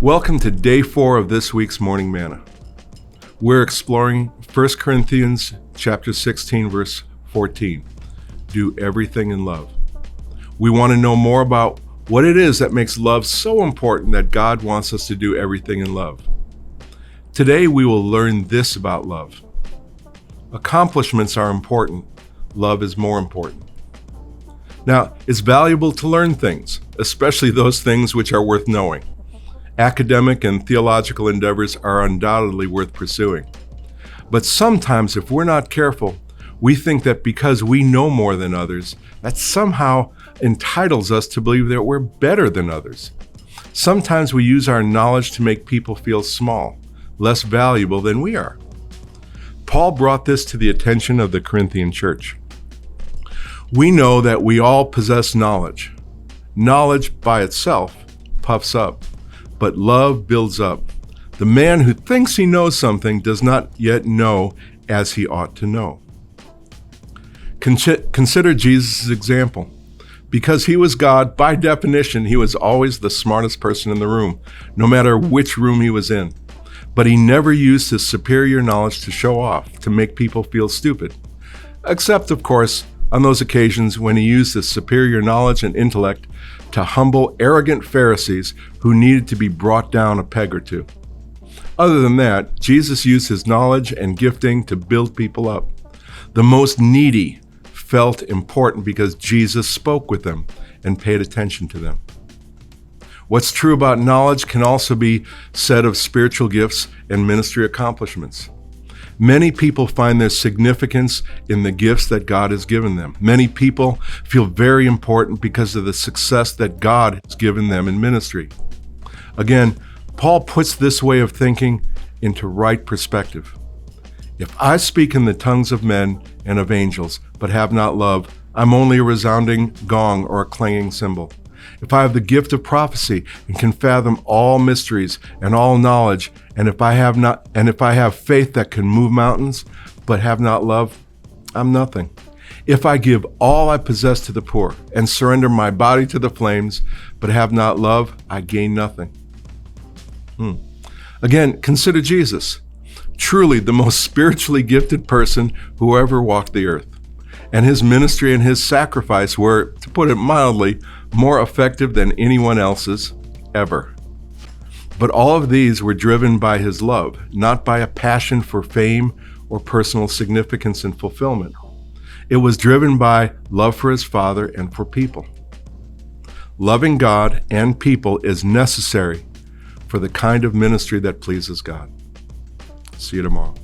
Welcome to day 4 of this week's Morning Manna. We're exploring 1 Corinthians chapter 16, verse 14. Do everything in love. We want to know more about what it is that makes love so important that God wants us to do everything in love. Today we will learn this about love. Accomplishments are important. Love is more important. Now, it's valuable to learn things, especially those things which are worth knowing. Academic and theological endeavors are undoubtedly worth pursuing. But sometimes, if we're not careful, we think that because we know more than others, that somehow entitles us to believe that we're better than others. Sometimes we use our knowledge to make people feel small, less valuable than we are. Paul brought this to the attention of the Corinthian church. We know that we all possess knowledge. Knowledge by itself puffs up, but love builds up. The man who thinks he knows something does not yet know as he ought to know. Consider Jesus' example. Because he was God, by definition, he was always the smartest person in the room, no matter which room he was in. But he never used his superior knowledge to show off, to make people feel stupid. Except, of course, on those occasions when he used his superior knowledge and intellect to humble arrogant Pharisees who needed to be brought down a peg or two. Other than that, Jesus used his knowledge and gifting to build people up. The most needy felt important because Jesus spoke with them and paid attention to them. What's true about knowledge can also be said of spiritual gifts and ministry accomplishments. Many people find their significance in the gifts that God has given them. Many people feel very important because of the success that God has given them in ministry. Again, Paul puts this way of thinking into right perspective. If I speak in the tongues of men and of angels, but have not love, I'm only a resounding gong or a clanging cymbal. If I have the gift of prophecy and can fathom all mysteries and all knowledge, and if I have faith that can move mountains, but have not love, I'm nothing. If I give all I possess to the poor and surrender my body to the flames, but have not love, I gain nothing. Again, consider Jesus, truly the most spiritually gifted person who ever walked the earth. And his ministry and his sacrifice were, to put it mildly, more effective than anyone else's ever. But all of these were driven by his love, not by a passion for fame or personal significance and fulfillment. It was driven by love for his Father and for people. Loving God and people is necessary for the kind of ministry that pleases God. See you tomorrow.